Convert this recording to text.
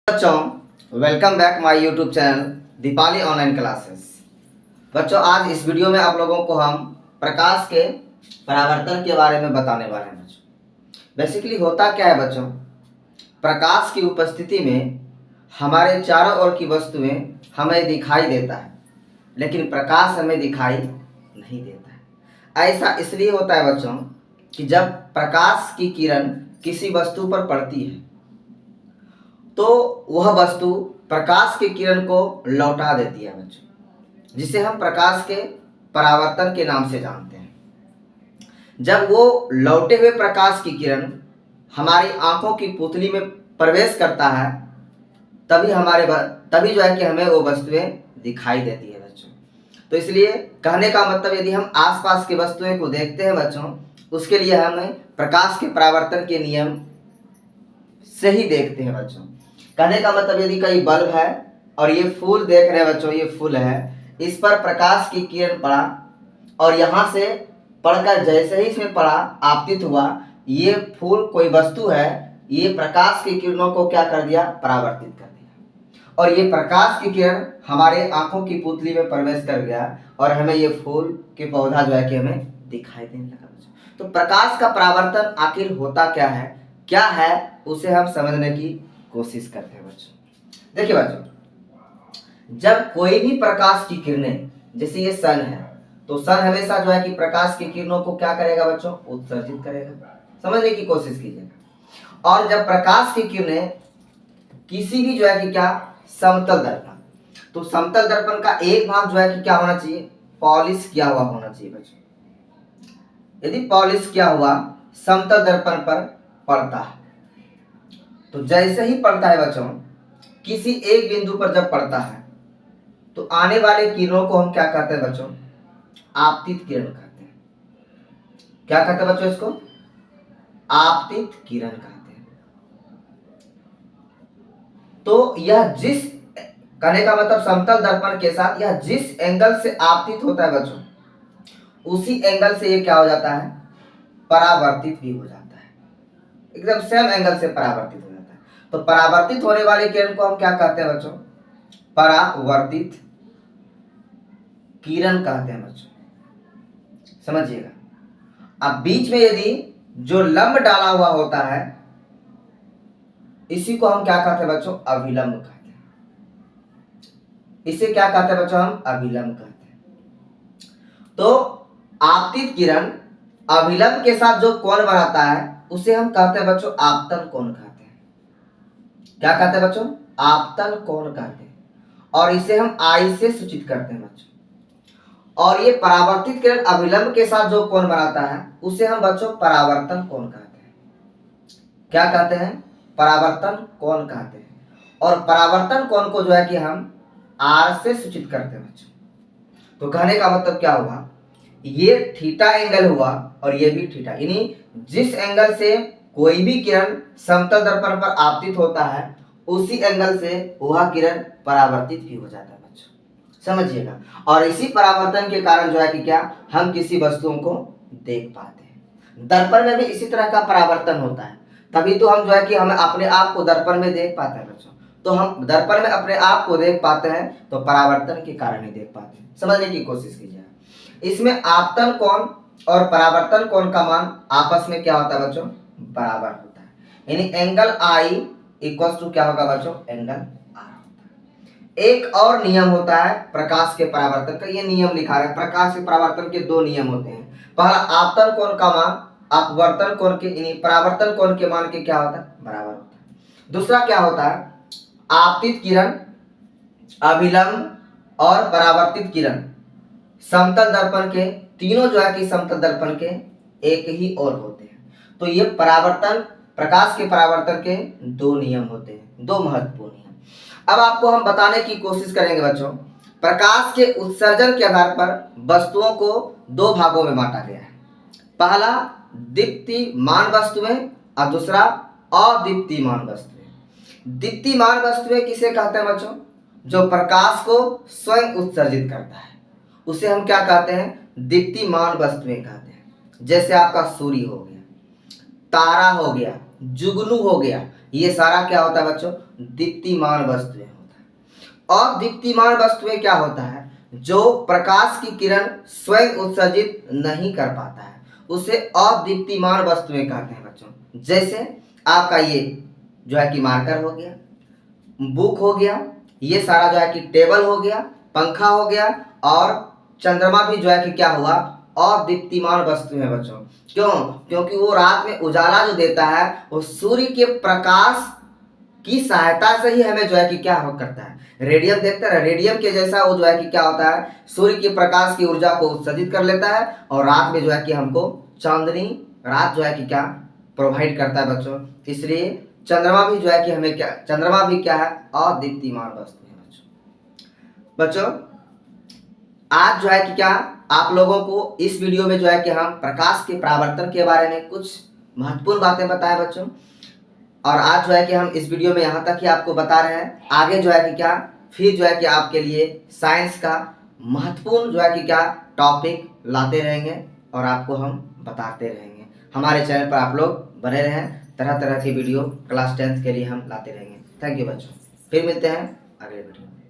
बच्चों welcome back my YouTube channel Deepali online classes. बच्चों आज इस वीडियो में आप लोगों को हम प्रकाश के परावर्तन के बारे में बताने वाले हैं। बच्चों बेसिकली होता क्या है बच्चों, प्रकाश की उपस्थिति में हमारे चारों ओर की वस्तुएं हमें दिखाई देता है, लेकिन प्रकाश हमें दिखाई नहीं देता है। ऐसा इसलिए होता है बच्चों कि जब प्रकाश की किरण किसी वस्तु पर पड़ती है तो वह वस्तु प्रकाश की किरण को लौटा देती है बच्चों, जिसे हम प्रकाश के परावर्तन के नाम से जानते हैं। जब वो लौटे हुए प्रकाश की किरण हमारी आंखों की पुतली में प्रवेश करता है तभी जो है कि हमें वो वस्तुएं दिखाई देती है बच्चों। तो इसलिए कहने का मतलब यदि हम आसपास की वस्तुएं को देखते हैं बच्चों, उसके लिए हमें प्रकाश के परावर्तन के नियम से ही देखते हैं बच्चों। कहने का मतलब यदि कोई बल्ब है और ये फूल देख रहे हैं बच्चों, ये फूल है, इस पर प्रकाश की किरण पड़ा और यहाँ से पड़कर जैसे ही इसमें पड़ा आपतित हुआ, ये फूल कोई वस्तु है, ये प्रकाश की किरणों को क्या कर दिया, परावर्तित कर दिया। और ये प्रकाश की किरण हमारे आंखों की पुतली में प्रवेश कर गया और हमें ये फूल के पौधा जो है कि हमें दिखाई देने लगा बच्चों। तो प्रकाश का परावर्तन आखिर होता क्या है उसे हम समझने की कोशिश करते हैं बच्चों। देखिए बच्चों, जब कोई भी प्रकाश की किरणें, जैसे ये सन है, तो सन हमेशा जो है कि प्रकाश की किरणों को क्या करेगा बच्चों, उत्सर्जित करेगा। समझने की कोशिश कीजिएगा। और जब प्रकाश की किरणें किसी भी जो है कि क्या समतल दर्पण, तो समतल दर्पण का एक भाग जो है कि क्या होना चाहिए, पॉलिश किया हुआ होना चाहिए बच्चों। यदि पॉलिश किया हुआ समतल दर्पण पर पड़ता है तो जैसे ही पड़ता है बच्चों, किसी एक बिंदु पर जब पड़ता है तो आने वाले किरणों को हम क्या कहते हैं बच्चों, आपतित किरण कहते हैं। क्या कहते हैं बच्चों, इसको आपतित किरण कहते हैं। तो यह जिस, कहने का मतलब समतल दर्पण के साथ यह जिस एंगल से आपतित होता है बच्चों, उसी एंगल से ये क्या हो जाता है, परावर्तित भी हो जाता है। एकदम सेम एंगल से परावर्तित हो जाता है। तो परावर्तित होने वाली किरण को हम क्या कहते हैं बच्चों, परावर्तित किरण कहते हैं बच्चों। समझिएगा। अब बीच में यदि जो लंब डाला हुआ होता है, इसी को हम क्या कहते हैं बच्चों, अभिलंब कहते हैं। इसे क्या कहते हैं बच्चों, हम अभिलंब कहते हैं। तो आपतित किरण अभिलंब के साथ जो कोण बनाता है उसे हम कहते हैं बच्चों आपतन कोण कहते हैं। क्या कहते हैं बच्चों, आपतन कोण कहते हैं। और इसे हम आई से सूचित करते हैं बच्चों। और ये परावर्तित किरण अभिलंब के साथ जो कोण बनाता है उसे हम बच्चों परावर्तन कोण कहते हैं। क्या कहते हैं, परावर्तन कोण कहते हैं। और परावर्तन कोण को जो है कि हम आर से सूचित करते हैं बच्चों। तो कहने का मतलब क्या हुआ, ये थीटा एंगल हुआ और ये भी थीटा, यानी जिस एंगल से कोई भी किरण समतल दर्पण पर आपतित होता है उसी एंगल से वह किरण परावर्तित भी हो जाता है बच्चों। समझिएगा। और इसी परावर्तन के कारण जो है कि क्या, हम किसी वस्तुओं को देख पाते हैं। दर्पण में भी इसी तरह का परावर्तन होता है, तभी तो हम जो है कि हमें अपने आप को दर्पण में देख पाते हैं बच्चों। तो हम दर्पण में अपने आप को देख पाते हैं तो परावर्तन के कारण ही देख पाते हैं। समझने की कोशिश कीजिए। इसमें आपतन कोण और परावर्तन कोण का मान आपस में क्या होता है बच्चों, बराबर होता है। यानी एंगल आई इक्वल्स टू क्या होगा बच्चों, एंगल आर होता है। एक और नियम होता है प्रकाश के परावर्तन का, ये नियम लिखा है। प्रकाश के परावर्तन के दो नियम होते हैं। पहला, आपतन कोण का मान अपवर्तन कोण के, यानी परावर्तन कोण के मान के क्या होता है, बराबर होता है। दूसरा क्या होता है, आपतित किरण, अभिलंब और परावर्तित किरण समतल दर्पण के, तीनों जो है कि समतल दर्पण के एक ही ओर होते हैं। तो ये परावर्तन, प्रकाश के परावर्तन के दो नियम होते हैं, दो महत्वपूर्ण नियम। अब आपको हम बताने की कोशिश करेंगे बच्चों, प्रकाश के उत्सर्जन के आधार पर वस्तुओं को दो भागों में बांटा गया है। पहला दीप्तिमान वस्तुएं और दूसरा अदीप्तिमान वस्तुएं। दीप्तिमान वस्तुएं किसे कहते हैं बच्चों, जो प्रकाश को स्वयं उत्सर्जित करता है उसे हम क्या कहते हैं, दीप्तिमान वस्तुएं कहते हैं। जैसे आपका सूर्य हो गया, तारा हो गया, जुगनू हो गया, ये सारा क्या होता है बच्चों, दीप्तिमान वस्तुएं होता है। अदीप्तिमान वस्तुएं क्या होता है? जो प्रकाश की किरण स्वयं उत्सर्जित नहीं कर पाता है, उसे अदीप्तिमान वस्तुएं कहते हैं बच्चों। जैसे आपका ये जो है कि मार्कर हो गया, बुक हो गया, ये सारा जो है कि टेबल हो गया, पंखा हो गया, और चंद्रमा भी जो है कि क्या हुआ? अदीप्तिमान वस्तु है बच्चों। क्यों? क्योंकि वो रात में उजाला जो देता है वो सूर्य के प्रकाश की सहायता से ही हमें जो है कि क्या हो करता है? रेडियम देखते हैं, रेडियम के जैसा वो जो है कि क्या होता है? सूर्य के प्रकाश की ऊर्जा को उत्सर्जित कर लेता है और रात में जो है कि हमको चांदनी रात जो है कि क्या प्रोवाइड करता है बच्चों। इसलिए चंद्रमा भी जो है कि हमें क्या, चंद्रमा भी क्या है? अदीप्तिमान वस्तु है बच्चों। आज जो है कि क्या आप लोगों को इस वीडियो में जो है कि हम प्रकाश के परावर्तन के बारे में कुछ महत्वपूर्ण बातें बताएं बच्चों। और आज जो है कि हम इस वीडियो में यहाँ तक ही आपको बता रहे हैं। आगे जो है कि क्या फिर जो है कि आपके लिए साइंस का महत्वपूर्ण जो है कि क्या टॉपिक लाते रहेंगे और आपको हम बताते रहेंगे। हमारे चैनल पर आप लोग बने रहें, तरह तरह की वीडियो क्लास 10th के लिए हम लाते रहेंगे। थैंक यू बच्चों, फिर मिलते हैं अगले वीडियो में।